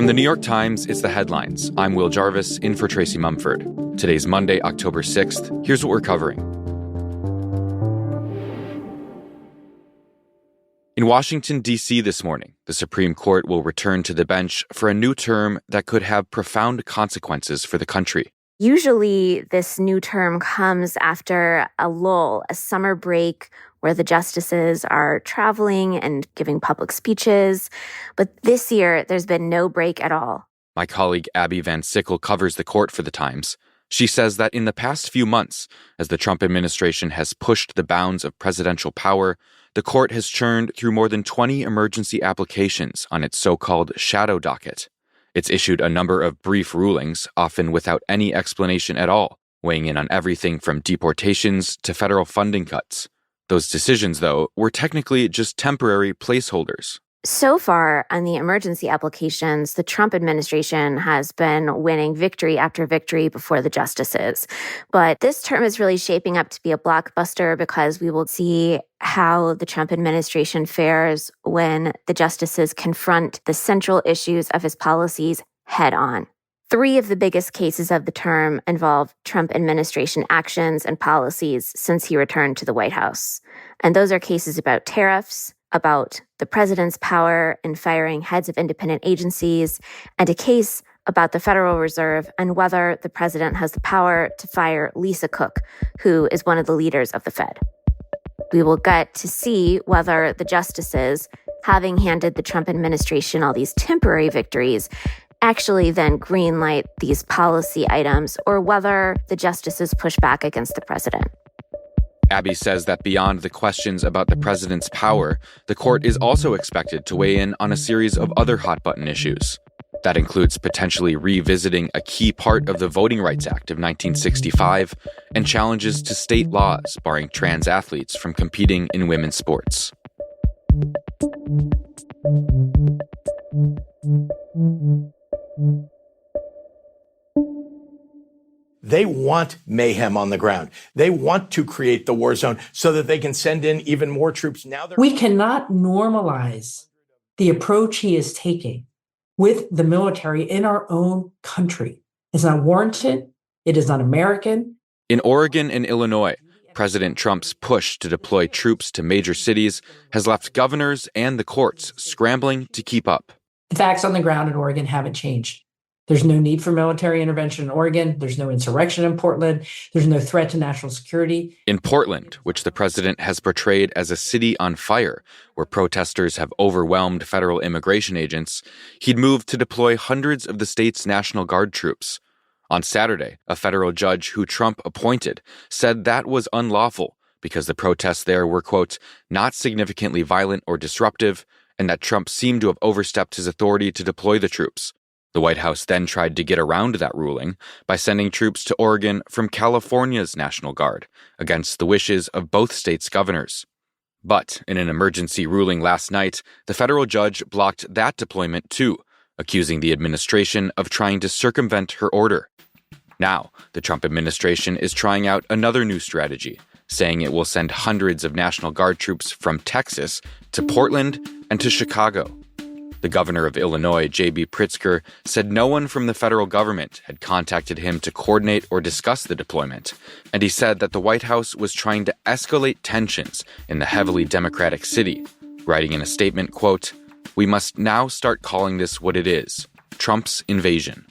From the New York Times, it's The Headlines. I'm Will Jarvis, in for Tracy Mumford. Today's Monday, October 6th. Here's what we're covering. In Washington, D.C. this morning, the Supreme Court will return to the bench for a new term that could have profound consequences for the country. Usually, this new term comes after a lull, a summer break where the justices are traveling and giving public speeches. But this year, there's been no break at all. My colleague Abby Van Sickle covers the court for The Times. She says that in the past few months, as the Trump administration has pushed the bounds of presidential power, the court has churned through more than 20 emergency applications on its so-called shadow docket. It's issued a number of brief rulings, often without any explanation at all, weighing in on everything from deportations to federal funding cuts. Those decisions, though, were technically just temporary placeholders. So far, on the emergency applications, the Trump administration has been winning victory after victory before the justices. But this term is really shaping up to be a blockbuster because we will see how the Trump administration fares when the justices confront the central issues of his policies head on. 3 of the biggest cases of the term involve Trump administration actions and policies since he returned to the White House. And those are cases about tariffs, about the president's power in firing heads of independent agencies, and a case about the Federal Reserve and whether the president has the power to fire Lisa Cook, who is one of the leaders of the Fed. We will get to see whether the justices, having handed the Trump administration all these temporary victories, actually then greenlight these policy items, or whether the justices push back against the president. Abby says that beyond the questions about the president's power, the court is also expected to weigh in on a series of other hot-button issues. That includes potentially revisiting a key part of the Voting Rights Act of 1965 and challenges to state laws barring trans athletes from competing in women's sports. They want mayhem on the ground. They want to create the war zone so that they can send in even more troops. We cannot normalize the approach he is taking with the military in our own country. It's not warranted. It is not American. In Oregon and Illinois, President Trump's push to deploy troops to major cities has left governors and the courts scrambling to keep up. The facts on the ground in Oregon haven't changed. There's no need for military intervention in Oregon. There's no insurrection in Portland. There's no threat to national security. In Portland, which the president has portrayed as a city on fire, where protesters have overwhelmed federal immigration agents, he'd moved to deploy hundreds of the state's National Guard troops. On Saturday, a federal judge who Trump appointed said that was unlawful because the protests there were, quote, not significantly violent or disruptive, and that Trump seemed to have overstepped his authority to deploy the troops. The White House then tried to get around that ruling by sending troops to Oregon from California's National Guard, against the wishes of both states' governors. But in an emergency ruling last night, the federal judge blocked that deployment too, accusing the administration of trying to circumvent her order. Now, the Trump administration is trying out another new strategy, saying it will send hundreds of National Guard troops from Texas to Portland and to Chicago. The governor of Illinois, J.B. Pritzker, said no one from the federal government had contacted him to coordinate or discuss the deployment, and he said that the White House was trying to escalate tensions in the heavily Democratic city, writing in a statement, quote, "We must now start calling this what it is, Trump's invasion."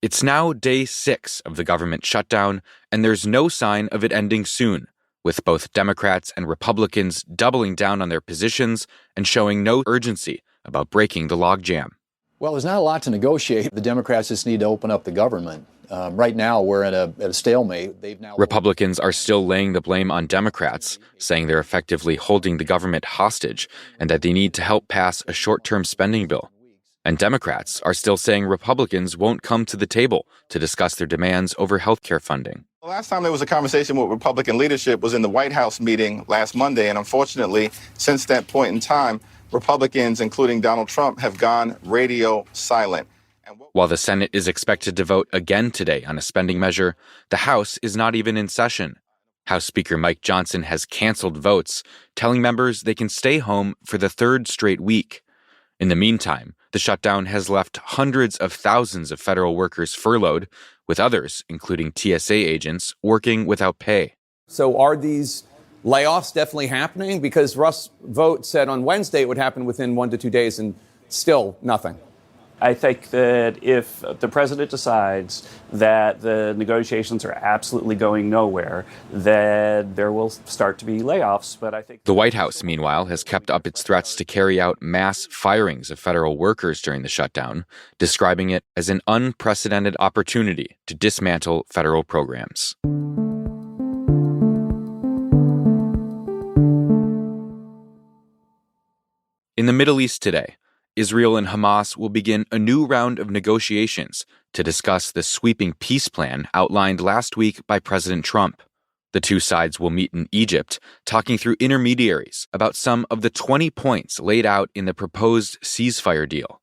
It's now day 6 of the government shutdown, and there's no sign of it ending soon, with both Democrats and Republicans doubling down on their positions and showing no urgency about breaking the logjam. Well, there's not a lot to negotiate. The Democrats just need to open up the government. Right now, we're at a stalemate. Republicans are still laying the blame on Democrats, saying they're effectively holding the government hostage and that they need to help pass a short-term spending bill. And Democrats are still saying Republicans won't come to the table to discuss their demands over health care funding. The last time there was a conversation with Republican leadership was in the White House meeting last Monday. And unfortunately, since that point in time, Republicans, including Donald Trump, have gone radio silent. While the Senate is expected to vote again today on a spending measure, the House is not even in session. House Speaker Mike Johnson has canceled votes, telling members they can stay home for the third straight week. In the meantime, the shutdown has left hundreds of thousands of federal workers furloughed, with others, including TSA agents, working without pay. So are these layoffs definitely happening? Because Russ Vought said on Wednesday it would happen within 1 to 2 days, and still nothing. I think that if the president decides that the negotiations are absolutely going nowhere, then there will start to be layoffs. But I think the White House, meanwhile, has kept up its threats to carry out mass firings of federal workers during the shutdown, describing it as an unprecedented opportunity to dismantle federal programs. In the Middle East today, Israel and Hamas will begin a new round of negotiations to discuss the sweeping peace plan outlined last week by President Trump. The two sides will meet in Egypt, talking through intermediaries about some of the 20 points laid out in the proposed ceasefire deal.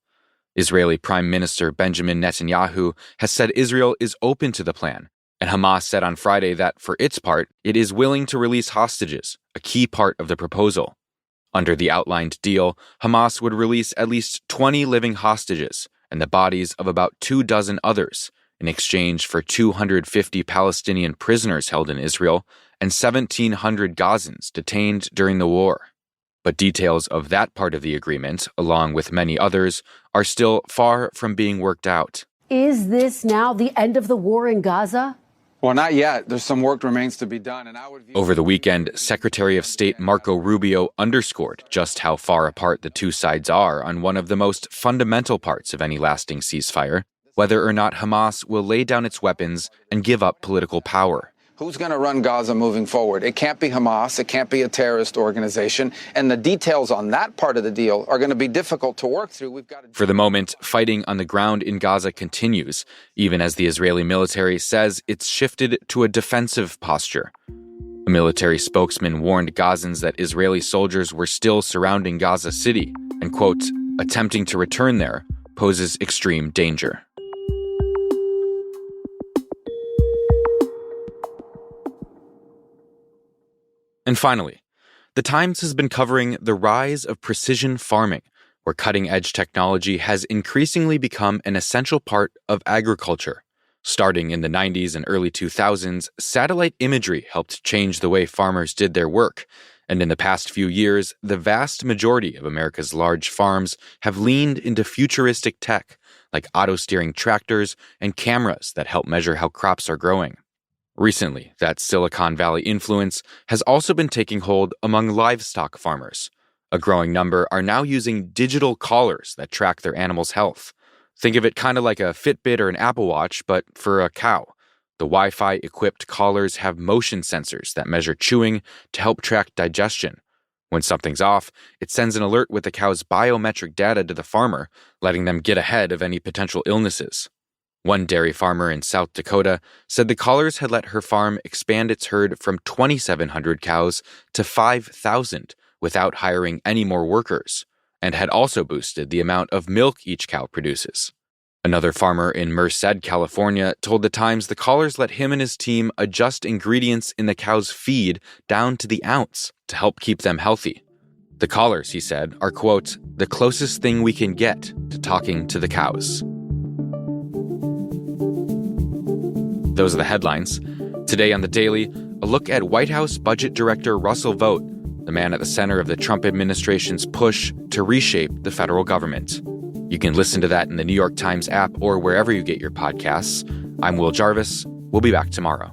Israeli Prime Minister Benjamin Netanyahu has said Israel is open to the plan, and Hamas said on Friday that, for its part, it is willing to release hostages, a key part of the proposal. Under the outlined deal, Hamas would release at least 20 living hostages and the bodies of about 24 others in exchange for 250 Palestinian prisoners held in Israel and 1,700 Gazans detained during the war. But details of that part of the agreement, along with many others, are still far from being worked out. Is this now the end of the war in Gaza? Well, not yet. There's some work remains to be done. And over the weekend, Secretary of State Marco Rubio underscored just how far apart the two sides are on one of the most fundamental parts of any lasting ceasefire, whether or not Hamas will lay down its weapons and give up political power. Who's going to run Gaza moving forward? It can't be Hamas. It can't be a terrorist organization. And the details on that part of the deal are going to be difficult to work through. For the moment, fighting on the ground in Gaza continues, even as the Israeli military says it's shifted to a defensive posture. A military spokesman warned Gazans that Israeli soldiers were still surrounding Gaza City and, quote, attempting to return there poses extreme danger. And finally, the Times has been covering the rise of precision farming, where cutting-edge technology has increasingly become an essential part of agriculture. Starting in the 90s and early 2000s, satellite imagery helped change the way farmers did their work. And in the past few years, the vast majority of America's large farms have leaned into futuristic tech, like auto-steering tractors and cameras that help measure how crops are growing. Recently, that Silicon Valley influence has also been taking hold among livestock farmers. A growing number are now using digital collars that track their animals' health. Think of it kind of like a Fitbit or an Apple Watch, but for a cow. The Wi-Fi-equipped collars have motion sensors that measure chewing to help track digestion. When something's off, it sends an alert with the cow's biometric data to the farmer, letting them get ahead of any potential illnesses. One dairy farmer in South Dakota said the collars had let her farm expand its herd from 2,700 cows to 5,000 without hiring any more workers, and had also boosted the amount of milk each cow produces. Another farmer in Merced, California, told the Times the collars let him and his team adjust ingredients in the cow's feed down to the ounce to help keep them healthy. The collars, he said, are, quote, the closest thing we can get to talking to the cows. Those are the headlines. Today on The Daily, a look at White House Budget Director Russell Vought, the man at the center of the Trump administration's push to reshape the federal government. You can listen to that in the New York Times app or wherever you get your podcasts. I'm Will Jarvis. We'll be back tomorrow.